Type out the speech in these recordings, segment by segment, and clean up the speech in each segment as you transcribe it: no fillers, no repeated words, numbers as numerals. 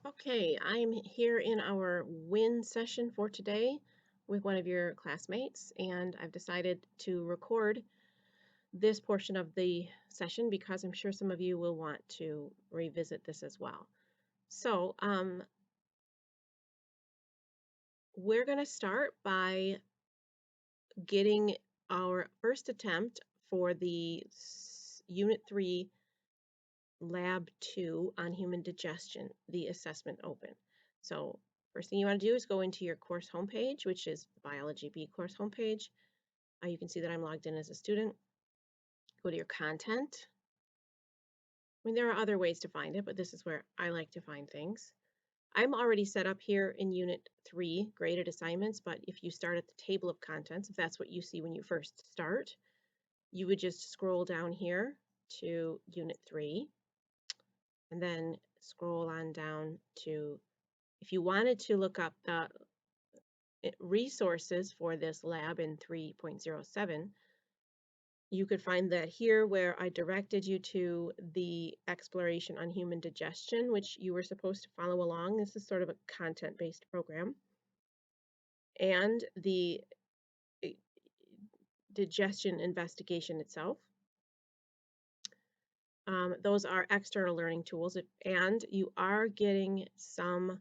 Okay, I'm here in our WIN session for today with one of your classmates, and I've decided to record this portion of the session because I'm sure some of you will want to revisit this as well. So, we're going to start by getting our first attempt for the Unit 3 Lab 2 on human digestion, the assessment open. So first thing you want to do is go into your course homepage, which is the Biology B course homepage. You can see that I'm logged in as a student. Go to your content. I mean, there are other ways to find it, but this is where I like to find things. I'm already set up here in Unit 3, graded assignments, but if you start at the table of contents, if that's what you see when you first start, you would just scroll down here to Unit 3, and then scroll on down to, if you wanted to look up the resources for this lab in 3.07, you could find that here where I directed you to the exploration on human digestion, which you were supposed to follow along. This is sort of a content-based program. And the digestion investigation itself. Those are external learning tools, and you are getting some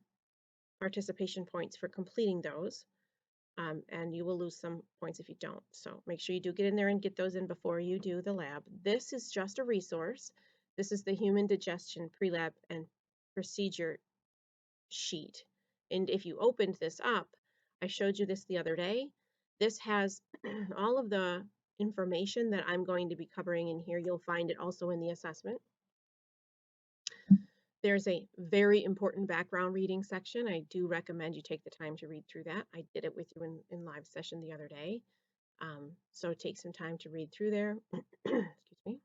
participation points for completing those. And you will lose some points if you don't. So make sure you do get in there and get those in before you do the lab. This is just a resource. This is the human digestion pre-lab and procedure sheet. And if you opened this up, I showed you this the other day. This has all of the information that I'm going to be covering in here. You'll find it also in the assessment. There's a very important background reading section. I do recommend you take the time to read through that. I did it with you in live session the other day. So take some time to read through there. Excuse me.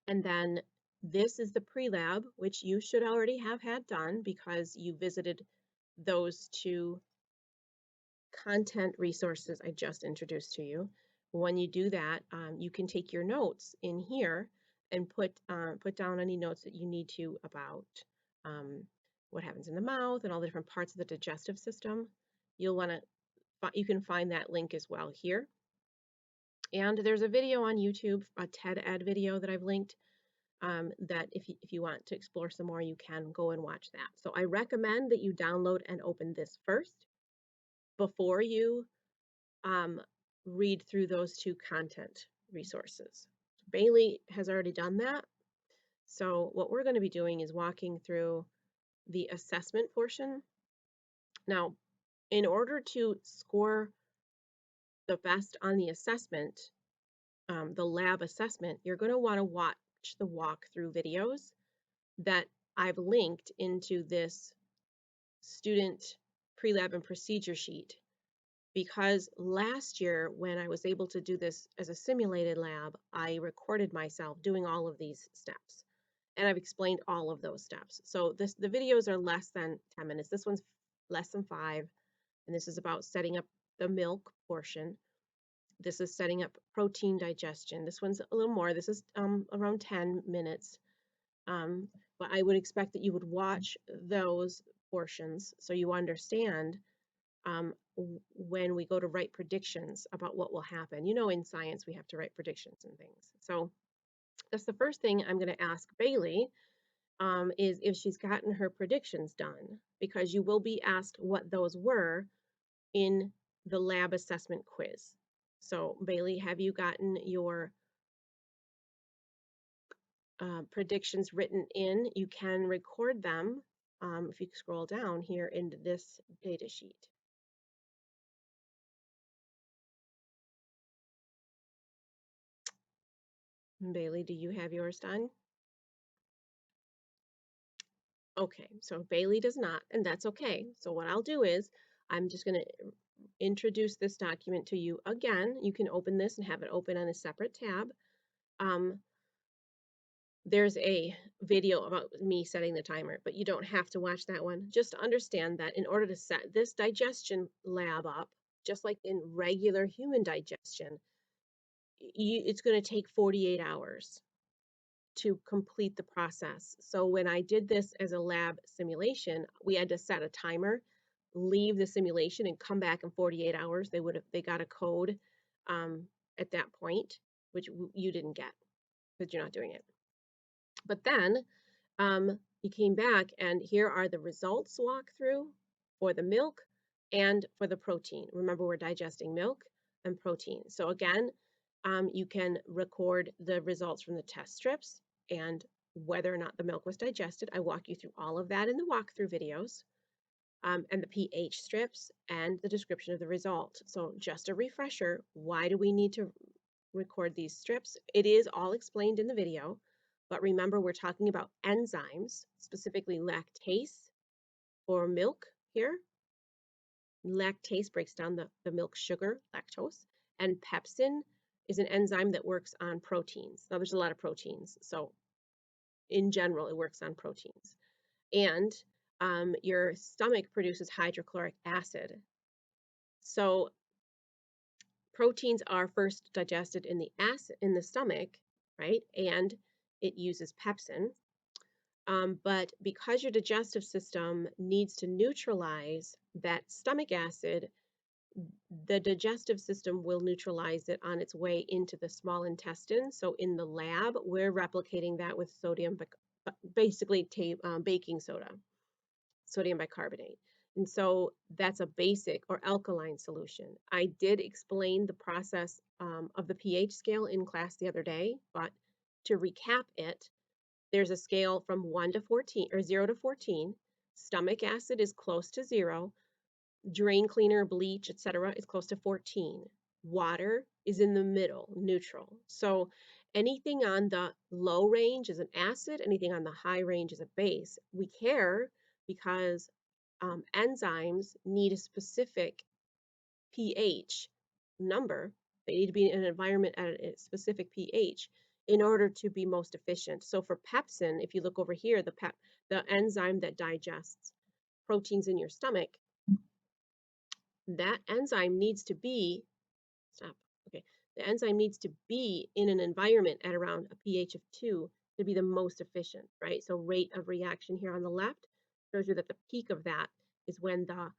And then this is the pre-lab, which you should already have had done because you visited those two content resources I just introduced to you. When you do that, you can take your notes in here and put down any notes that you need to about what happens in the mouth and all the different parts of the digestive system. You can find that link as well here. And there's a video on YouTube, a TED Ed video that I've linked, that if you want to explore some more, you can go and watch that. So I recommend that you download and open this first before you read through those two content resources. Bailey has already done that. So what we're going to be doing is walking through the assessment portion. Now, in order to score the best on the assessment, the lab assessment, you're going to want to watch the walkthrough videos that I've linked into this student pre-lab and procedure sheet, because last year when I was able to do this as a simulated lab, I recorded myself doing all of these steps, and I've explained all of those steps. So the videos are less than 10 minutes. This one's less than 5, and this is about setting up the milk portion. This is setting up protein digestion. This one's a little more. This is around 10 minutes. But I would expect that you would watch those portions so you understand when we go to write predictions about what will happen. You know, in science, we have to write predictions and things. So that's the first thing I'm going to ask Bailey, is if she's gotten her predictions done, because you will be asked what those were in the lab assessment quiz. So Bailey, have you gotten your predictions written in? You can record them if you scroll down here into this data sheet. Bailey, do you have yours done? Okay, so Bailey does not, and that's okay. So what I'll do is I'm just going to introduce this document to you again. You can open this and have it open on a separate tab. There's a video about me setting the timer, but you don't have to watch that one. Just understand that in order to set this digestion lab up, just like in regular human digestion, it's going to take 48 hours. to complete the process. So when I did this as a lab simulation, we had to set a timer, leave the simulation, and come back in 48 hours. They got a code at that point, which you didn't get because you're not doing it. But then he came back, and here are the results walkthrough for the milk and for the protein. Remember, we're digesting milk and protein. So again, you can record the results from the test strips and whether or not the milk was digested. I walk you through all of that in the walkthrough videos, and the pH strips and the description of the result. So just a refresher, why do we need to record these strips? It is all explained in the video, but remember we're talking about enzymes, specifically lactase for milk here. Lactase breaks down the milk sugar, lactose, and pepsin is an enzyme that works on proteins. Now there's a lot of proteins, so in general it works on proteins. And your stomach produces hydrochloric acid. So proteins are first digested in the stomach, right? And it uses pepsin. But because your digestive system needs to neutralize that stomach acid, the digestive system will neutralize it on its way into the small intestine. So in the lab, we're replicating that with sodium, basically baking soda, sodium bicarbonate. And so that's a basic or alkaline solution. I did explain the process of the pH scale in class the other day, but to recap it, there's a scale from 1 to 14 or 0 to 14. Stomach acid is close to 0. Drain cleaner, bleach, etc. is close to 14. Water is in the middle, neutral. So anything on the low range is an acid, anything on the high range is a base. We care because enzymes need a specific pH number. They need to be in an environment at a specific pH in order to be most efficient. So for pepsin, if you look over here, the enzyme that digests proteins in your stomach, that enzyme needs to be, okay, the enzyme needs to be in an environment at around a pH of 2 to be the most efficient, right? So rate of reaction here on the left shows you that the peak of that is when the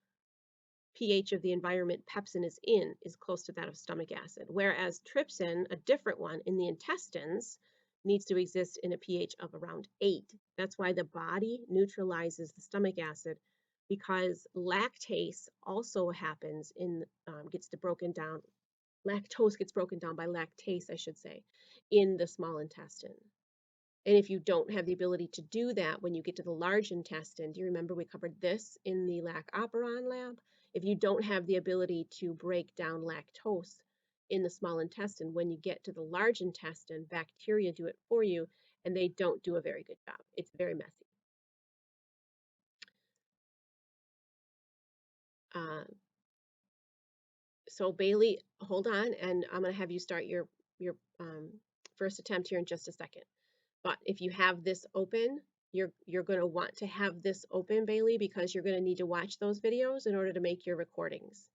pH of the environment pepsin is in is close to that of stomach acid, whereas trypsin, a different one in the intestines, needs to exist in a pH of around 8. That's why the body neutralizes the stomach acid, because lactase also happens gets broken down. Lactose gets broken down by lactase, I should say, in the small intestine. And if you don't have the ability to do that when you get to the large intestine, do you remember we covered this in the lac operon lab? If you don't have the ability to break down lactose in the small intestine, when you get to the large intestine, bacteria do it for you, and they don't do a very good job. It's very messy. So Bailey, hold on, and I'm going to have you start your first attempt here in just a second. But if you have this open, you're going to want to have this open, Bailey, because you're going to need to watch those videos in order to make your recordings.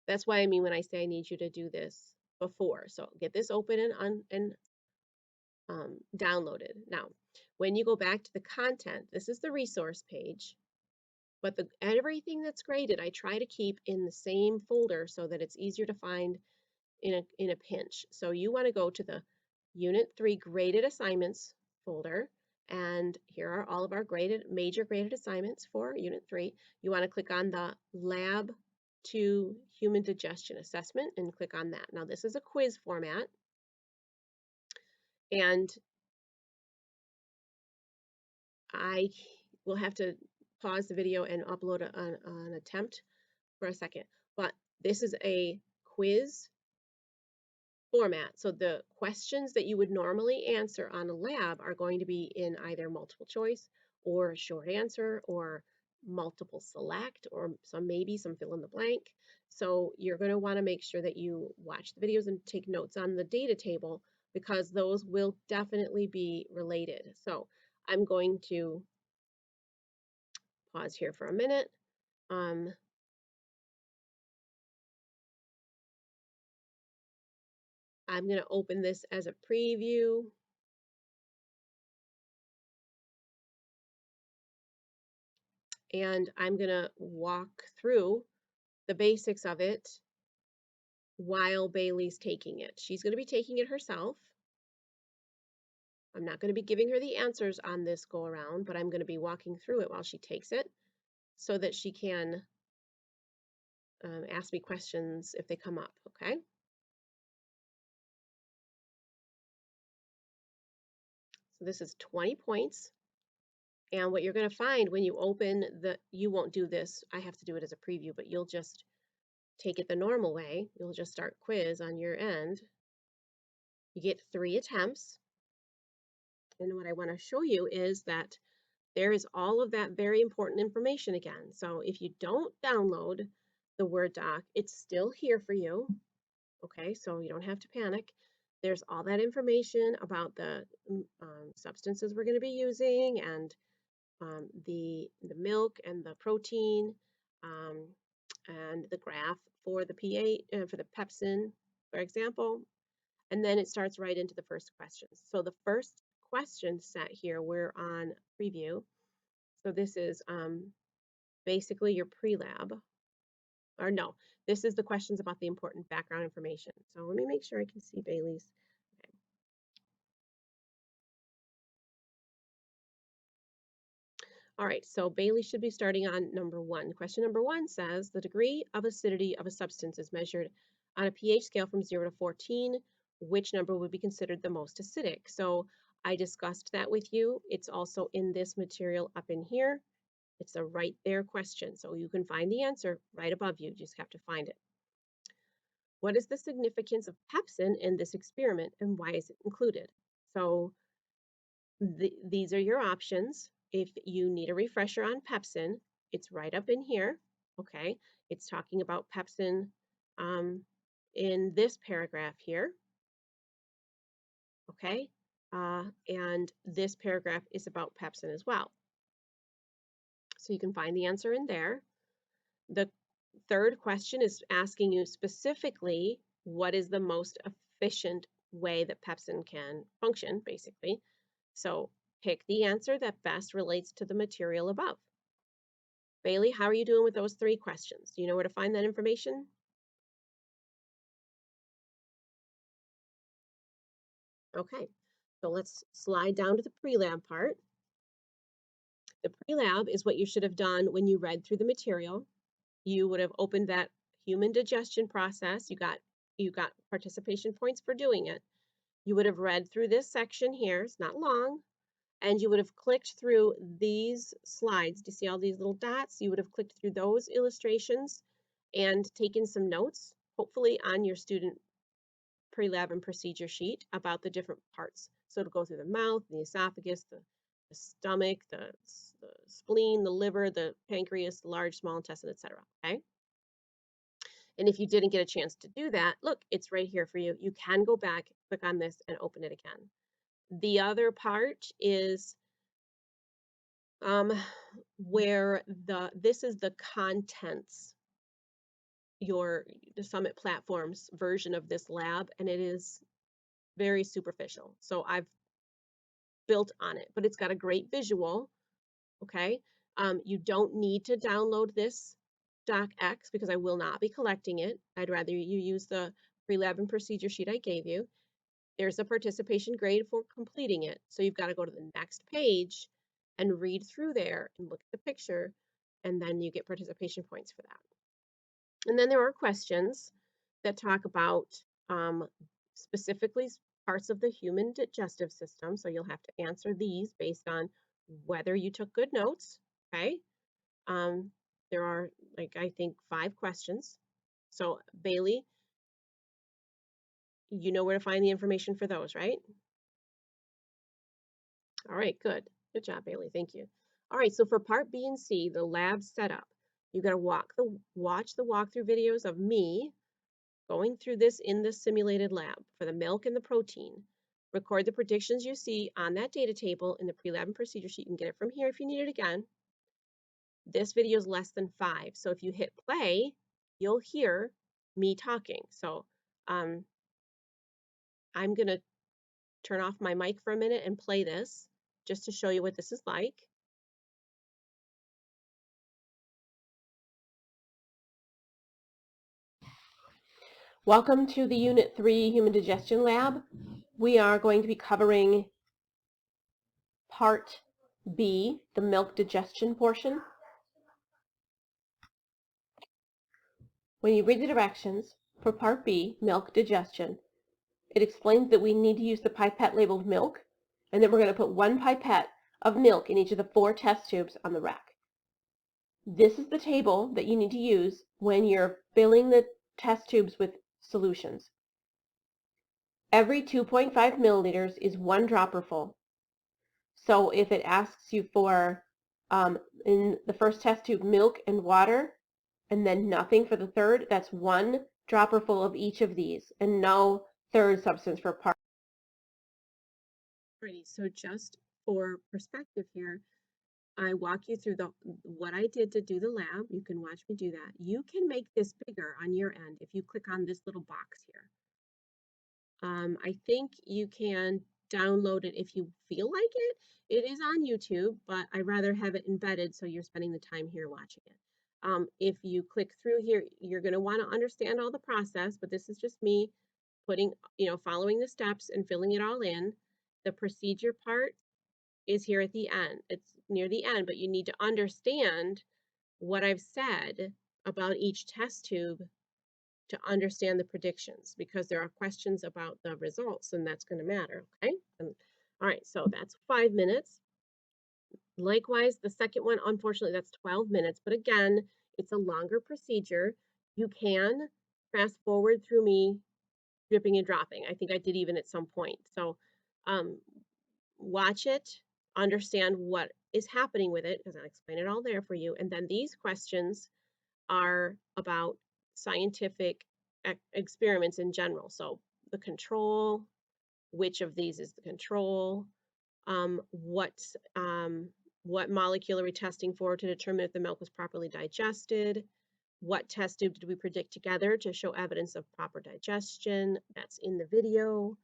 That's what I mean when I say I need you to do this before. So get this open and downloaded. Now, when you go back to the content, this is the resource page, but everything that's graded, I try to keep in the same folder so that it's easier to find in a pinch. So you want to go to the Unit 3 graded assignments folder, and here are all of our major graded assignments for Unit 3. You want to click on the Lab 2 Human Digestion Assessment and click on that. Now this is a quiz format, and I will have to pause the video and upload an attempt for a second, but this is a quiz format. So the questions that you would normally answer on a lab are going to be in either multiple choice or short answer or multiple select or maybe some fill in the blank. So you're going to want to make sure that you watch the videos and take notes on the data table, because those will definitely be related. So I'm going to pause here for a minute. I'm going to open this as a preview. and I'm going to walk through the basics of it while Bailey's taking it. She's going to be taking it herself. I'm not going to be giving her the answers on this go around, but I'm going to be walking through it while she takes it so that she can ask me questions if they come up, okay? So this is 20 points. And what you're going to find when you open you won't do this, I have to do it as a preview, but you'll just take it the normal way. You'll just start quiz on your end. You get 3 attempts. And what I want to show you is that there is all of that very important information again. So if you don't download the Word doc, it's still here for you. Okay, so you don't have to panic. There's all that information about the substances we're going to be using, and the milk and the protein, um, and the graph for the pH, for the pepsin, for example. And then it starts right into the first questions. So the first question set here, we're on preview. So this is basically your pre-lab, or no, this is the questions about the important background information. So let me make sure I can see Bailey's. Okay. All right, so Bailey should be starting on number 1. Question number 1 says, the degree of acidity of a substance is measured on a pH scale from 0 to 14. Which number would be considered the most acidic? So I discussed that with you. It's also in this material up in here. It's a right there question, so you can find the answer right above you. You just have to find it. What is the significance of pepsin in this experiment, and why is it included? So these are your options. If you need a refresher on pepsin, it's right up in here. Okay, it's talking about pepsin in this paragraph here. Okay, and this paragraph is about pepsin as well. So you can find the answer in there. The third question is asking you specifically what is the most efficient way that pepsin can function, basically. So pick the answer that best relates to the material above. Bailey, how are you doing with those 3 questions? Do you know where to find that information? Okay, so let's slide down to the pre-lab part. The pre-lab is what you should have done when you read through the material. You would have opened that human digestion process. You got participation points for doing it. You would have read through this section here. It's not long. And you would have clicked through these slides. Do you see all these little dots? You would have clicked through those illustrations and taken some notes, hopefully on your student pre-lab and procedure sheet about the different parts. So to go through the mouth, the esophagus, the stomach, the spleen, the liver, the pancreas, the large, small intestine, etc. Okay. And if you didn't get a chance to do that, look, it's right here for you. You can go back, click on this, and open it again. The other part is where this is the contents, the Summit Platform's version of this lab, and it is very superficial. So I've built on it, but it's got a great visual. Okay. You don't need to download this docx because I will not be collecting it. I'd rather you use the pre-lab and procedure sheet I gave you. There's a participation grade for completing it. So you've got to go to the next page and read through there and look at the picture, and then you get participation points for that. And then there are questions that talk about specifically parts of the human digestive system. So you'll have to answer these based on whether you took good notes. Okay. There are, like, I think 5 questions. So Bailey, you know where to find the information for those, right? All right, good. Good job, Bailey. Thank you. All right, so for part B and C, the lab setup, you got to watch the walkthrough videos of me going through this in the simulated lab for the milk and the protein. Record the predictions you see on that data table in the pre-lab and procedure sheet. You can get it from here if you need it again. This video is less than 5, so if you hit play, you'll hear me talking. So I'm going to turn off my mic for a minute and play this just to show you what this is like. Welcome to the Unit 3 Human Digestion Lab. We are going to be covering Part B, the milk digestion portion. When you read the directions for Part B, milk digestion, it explains that we need to use the pipette labeled milk, and that we're going to put 1 pipette of milk in each of the 4 test tubes on the rack. This is the table that you need to use when you're filling the test tubes with solutions. Every 2.5 milliliters is 1 dropper full. So if it asks you for, in the first test tube, milk and water, and then nothing for the third, that's 1 dropper full of each of these, and no third substance for part. Alrighty, so just for perspective here, I walk you through what I did to do the lab. You can watch me do that. You can make this bigger on your end if you click on this little box here. I think you can download it if you feel like it. It is on YouTube, but I'd rather have it embedded so you're spending the time here watching it. If you click through here, you're going to want to understand all the process, but this is just me putting, following the steps and filling it all in. The procedure part is here at the end. It's near the end, but you need to understand what I've said about each test tube to understand the predictions, because there are questions about the results and that's going to matter. Okay. All right. So that's 5 minutes. Likewise, the second one, unfortunately, that's 12 minutes. But again, it's a longer procedure. You can fast forward through me dripping and dropping. I think I did even at some point. So um, watch it, understand what is happening with it, because I'll explain it all there for you. And then these questions are about scientific experiments in general. So the control, which of these is the control, um, what, um, what molecule are we testing for to determine if the milk was properly digested, what test tube did we predict together to show evidence of proper digestion, that's in the video.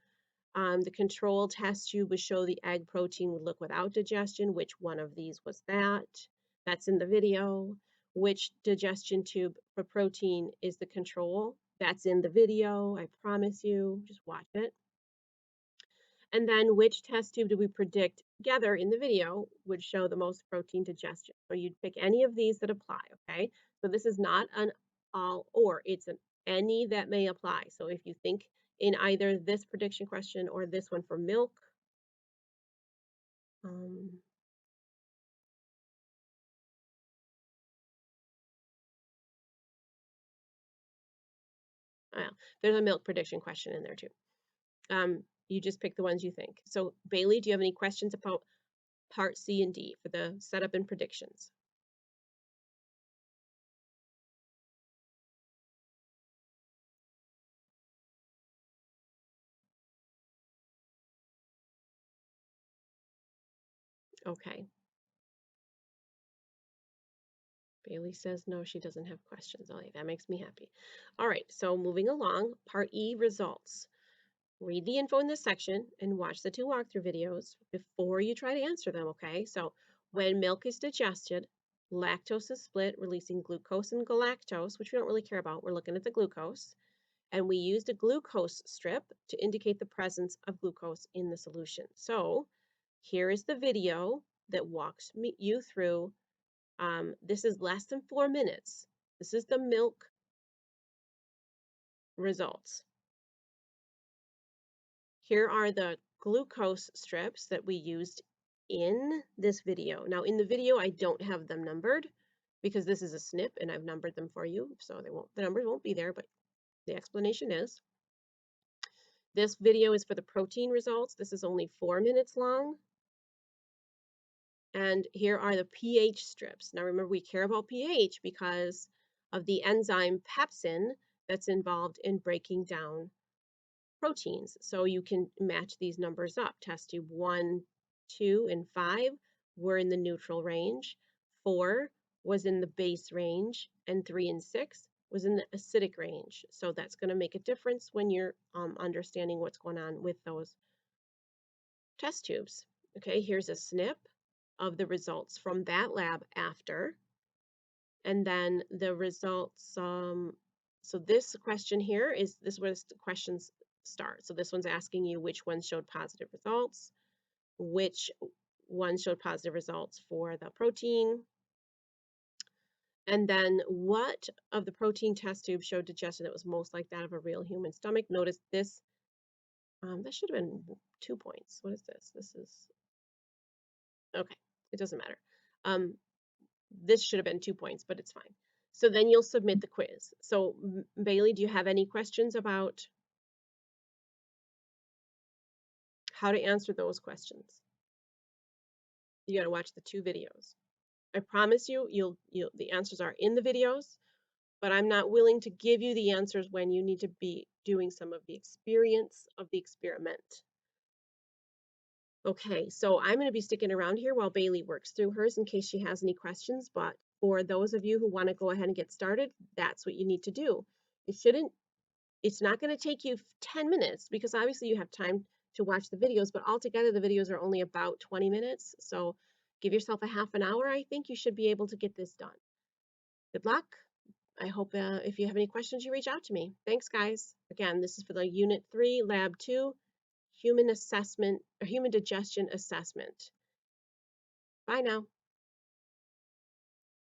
The control test tube would show the egg protein would look without digestion. Which one of these was that? That's in the video. Which digestion tube for protein is the control? That's in the video. I promise you, just watch it. And then which test tube do we predict together in the video would show the most protein digestion? So you'd pick any of these that apply, okay? So this is not an all or, it's an any that may apply. So if you think in either this prediction question or this one for milk, well, there's a milk prediction question in there too. You just pick the ones you think. So Bailey, do you have any questions about part C and D for the setup and predictions? Okay. Bailey says no, she doesn't have questions. All right, that makes me happy. All right, so moving along, part E, results. Read the info in this section and watch the 2 walkthrough videos before you try to answer them, okay? So when milk is digested, lactose is split, releasing glucose and galactose, which we don't really care about. We're looking at the glucose. And we used a glucose strip to indicate the presence of glucose in the solution. So here is the video that walks you through. This is less than 4 minutes. This is the milk results. Here are the glucose strips that we used in this video. Now in the video, I don't have them numbered because this is a snip and I've numbered them for you. So the numbers won't be there, but the explanation is. This video is for the protein results. This is only 4 minutes long. And here are the pH strips. Now remember, we care about pH because of the enzyme pepsin that's involved in breaking down proteins. So you can match these numbers up. Test tube 1, 2, and 5 were in the neutral range. 4 was in the base range, and 3 and 6 was in the acidic range. So that's going to make a difference when you're understanding what's going on with those test tubes. Okay, here's a snip of the results from that lab after, and then the results So this question here this where the questions start. So this one's asking you which ones showed positive results, which ones showed positive results for the protein, and then what of the protein test tube showed digestion that was most like that of a real human stomach. Notice this, that should have been 2 points. What is this? This is, okay, it doesn't matter. This should have been 2 points, but it's fine. So then you'll submit the quiz. So Bailey, do you have any questions about how to answer those questions? You got to watch the 2 videos. I promise you, the answers are in the videos, but I'm not willing to give you the answers when you need to be doing some of the experience of the experiment. Okay, so I'm going to be sticking around here while Bailey works through hers in case she has any questions, but for those of you who want to go ahead and get started, that's what you need to do. It's not going to take you 10 minutes because obviously you have time to watch the videos, but altogether the videos are only about 20 minutes. So give yourself a half an hour. I think you should be able to get this done. Good luck. I hope if you have any questions, you reach out to me. Thanks, guys. Again, this is for the Unit 3, Lab 2, Human Digestion Assessment. Bye now.